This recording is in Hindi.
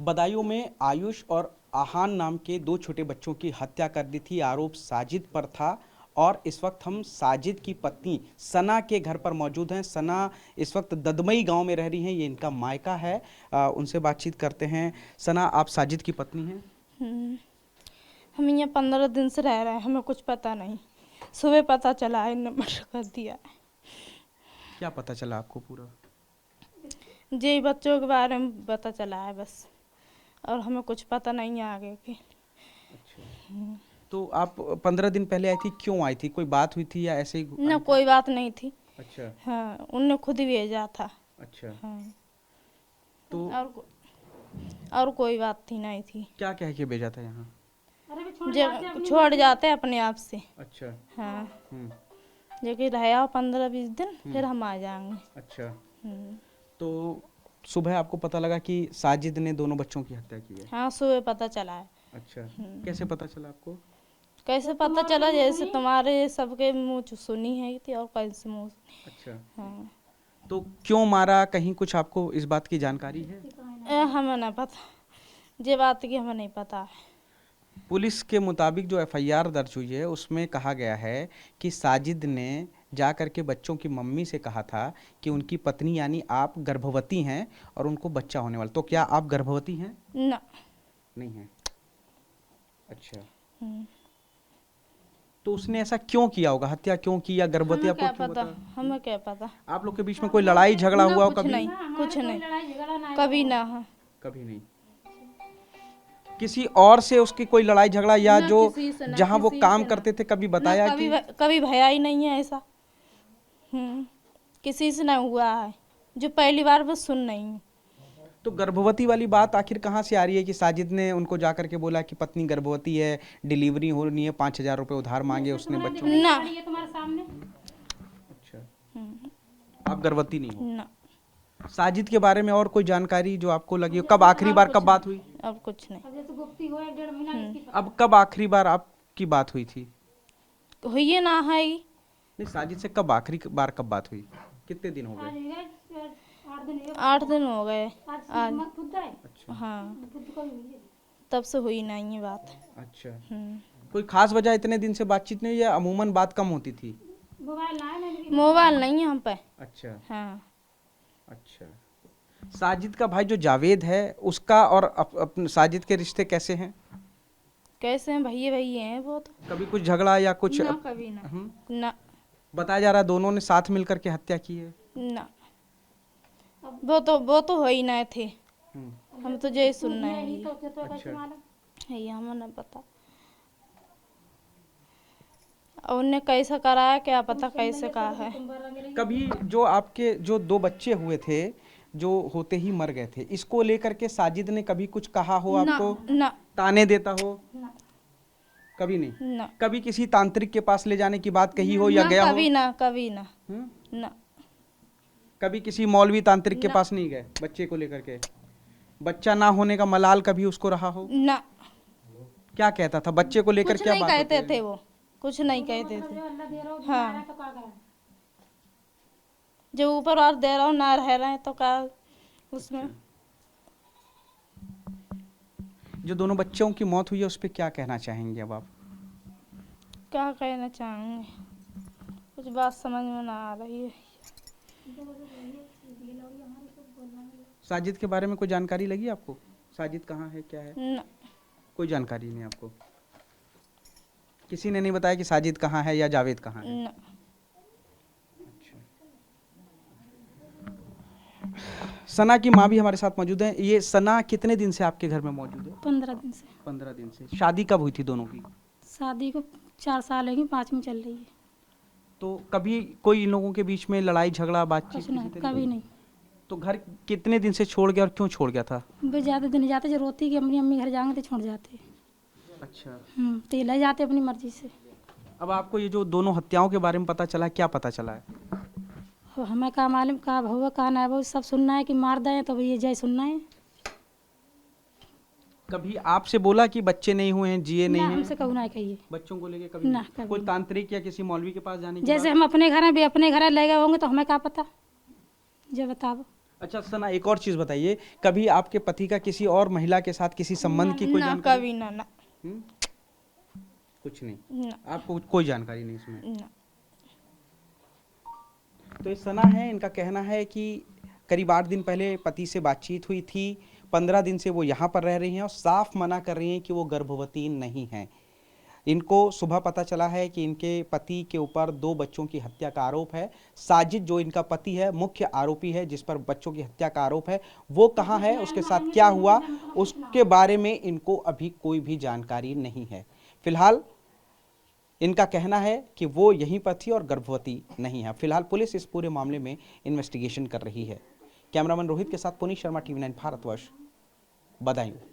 बदायूं में आयुष और आहान नाम के दो छोटे बच्चों की हत्या कर दी थी। आरोप साजिद पर था और इस वक्त हम साजिद की पत्नी सना के घर पर मौजूद हैं। सना इस वक्त ददमई गांव में रह रही हैं, ये इनका मायका है। उनसे बातचीत करते हैं। सना, आप साजिद की पत्नी हैं? हम यहाँ 15 दिन से रह रहे हैं, हमें कुछ पता नहीं। सुबह पता चला है, नंबर कर दिया है। क्या पता चला आपको पूरा? जी बच्चों के बारे में पता चला है बस, और हमें कुछ पता नहीं है आगे की। अच्छा, तो आप 15 दिन पहले आई थी, क्यों आई थी? कोई बात हुई थी या ऐसे ही? ना कोई बात नहीं थी। अच्छा। हाँ, उनने खुद ही भेजा था। अच्छा। हाँ, तो और कोई बात थी नहीं थी। क्या कह के भेजा था यहाँ? जब छोड़ जाते अपने आप से। अच्छा। हाँ, हम्म। जो कि रहा 15-20 दिन फिर हम आ जाएंगे। अच्छा, तो सुबह आपको पता लगा कि साजिद ने दोनों बच्चों की हत्या की है? हाँ, सुबह पता चला है। अच्छा, कैसे पता चला आपको? कैसे पता चला, जैसे तुम्हारे सबके मुँह सुनी है थी और कैसे मुँह। अच्छा। हाँ, तो क्यों मारा, कहीं कुछ आपको इस बात की जानकारी है? हमें नहीं पता, ये बात की हमें नहीं पता है। पुलिस के मुताबिक जो एफआईआर दर्ज हुई है उसमें कहा गया है कि साजिद ने जा कर के बच्चों की मम्मी से कहा था कि उनकी पत्नी यानी आप गर्भवती हैं और उनको बच्चा होने वाला। तो क्या आप गर्भवती हैं? ना, नहीं है। अच्छा, तो उसने ऐसा क्यों किया होगा? हत्या क्यों की या गर्भवती हमें आपको क्या क्यों पता, बता? हमें क्या पता। आप लोग के बीच में कोई लड़ाई झगड़ा हुआ हो कुछ कभी? नहीं, कुछ नहीं, कभी ना। हाँ, कभी नहीं। किसी और से उसकी कोई लड़ाई झगड़ा या ना जो किसी से, ना जहां वो किसी काम से, करते थे, कभी ना बताया कभी कि? कभी भया ही नहीं है ऐसा। किसी से ना हुआ है, जो पहली बार बस सुन नहीं हूँ। तो गर्भवती वाली बात आखिर कहाँ से आ रही है कि साजिद ने उनको जाकर के बोला कि पत्नी गर्भवती है, डिलीवरी होनी है, 5,000 रुपये उधार मांगे उसने बच्चों को? ना, अच्छा, आप गर्भवती नहीं हो? ना, साजिद के बारे में और कोई जानकारी जो आपको लगी हो? कब आखिरी बार कब बात हुई? अब कुछ नहीं। अब कब आखिरी बार आपकी बात हुई थी? हुई ना है। नहीं, साजिद से कब आखिरी बार कब बात हुई? कितने दिन हो गए? 8 दिन हो गए आज। अच्छा। हाँ, तब से हुई नहीं है बात। अच्छा, कोई खास वजह इतने दिन से बातचीत नहीं हुई या अमूमन बात कम होती थी? मोबाइल नहीं है हम पे। अच्छा। हाँ, अच्छा, साजिद का भाई जो जावेद है उसका और साजिद के रिश्ते कैसे हैं? कैसे हैं? भैया भैया हैं वो तो। कभी कुछ झगड़ा या कुछ? ना, कभी ना। ना, बताया जा रहा है दोनों ने साथ मिलकर के हत्या की है। ना, वो तो हो ही नहीं थे। हम तो यही सुनना है। अच्छा, ये हमें ना पता। और उनने कैसा कराया क्या पता, कैसे कहा है। कभी जो आपके जो दो बच्चे हुए थे जो होते ही मर गए थे, इसको लेकर के साजिद ने कभी कुछ कहा हो आपको? ना, ताने देता हो? कभी नहीं। ना, कभी किसी तांत्रिक के पास ले जाने की बात कही हो या गया हो? कभी ना, कभी ना। ना, कभी किसी मौलवी तांत्रिक के पास नहीं गए बच्चे को लेकर के? बच्चा ना होने का मलाल कभी उसको रहा हो? ना, क्या कहता था बच्चे को लेकर? कुछ क्या नहीं बात कहते होती है? थे वो, कुछ नहीं कहते थे। हाँ, जो ऊपर और दे रहा हूँ ना रह रहे हैं तो क्या उसमें। जो दोनों बच्चों की मौत हुई है उस पर क्या कहना चाहेंगे अब आप? क्या कहना चाहेंगे, कुछ बात समझ में ना आ रही है। साजिद के बारे में कोई जानकारी लगी आपको? साजिद कहाँ है, क्या है? ना, कोई जानकारी नहीं आपको? किसी ने नहीं बताया कि साजिद कहाँ है या जावेद कहाँ है? ना। सना की माँ भी हमारे साथ मौजूद है। ये सना कितने दिन से आपके घर में मौजूद है? 15 दिन से। 15 दिन से। शादी कब हुई थी दोनों की? शादी को 4 साल है कि 5 में चल रही है। तो कभी कोई इन लोगों के बीच में लड़ाई झगड़ा बातचीत कुछ नहीं, किसी तरीके कभी की? नहीं। तो घर कितने दिन से छोड़ गया और क्यों छोड़ गया था? वे ज़्यादा दिन जाते जो रोती कि अपनी अम्मी घर जाएंगे तो छोड़ जाते। अच्छा, तो ये ले जाते अपनी मर्जी से। अब आपको ये जो दोनों हत्याओं के बारे में पता चला है, क्या पता चला है? हो हमें कहा मालूम, कहा भहुआ कहा ना वो सब सुनना है कि मार दें, तो ये जय सुनना है। कभी आपसे बोला कि बच्चे नहीं हुए हैं, जिए नहीं ना, हैं? हमसे कहू ना कहिए। बच्चों को लेके कभी ना, नहीं? कभी कोई नहीं। तांत्रिक या किसी मौलवी के पास जाने की जैसे बात? हम अपने घर में भी अपने घर ले गए होंगे तो हमें क्या पता, जो बताओ। अच्छा सना, एक और चीज बताइए, कभी आपके पति का किसी और महिला के साथ किसी संबंध की कोई ना जानकारी? कभी ना हम्म? कुछ नहीं, ना आपको कोई जानकारी नहीं इसमें? ना। तो ये सना है, इनका कहना है कि करीब 8 दिन पहले पति से बातचीत हुई थी, 15 दिन से वो यहाँ पर रह रही हैं और साफ मना कर रही हैं कि वो गर्भवती नहीं हैं। इनको सुबह पता चला है कि इनके पति के ऊपर 2 बच्चों की हत्या का आरोप है। साजिद जो इनका पति है, मुख्य आरोपी है जिस पर बच्चों की हत्या का आरोप है, वो कहाँ है, उसके साथ क्या हुआ, उसके बारे में इनको अभी कोई भी जानकारी नहीं है। फिलहाल इनका कहना है कि वो यहीं पर थी और गर्भवती नहीं है। फिलहाल पुलिस इस पूरे मामले में इन्वेस्टिगेशन कर रही है। कैमरामैन रोहित के साथ पुनीत शर्मा, TV9 भारतवर्ष, बदायूं।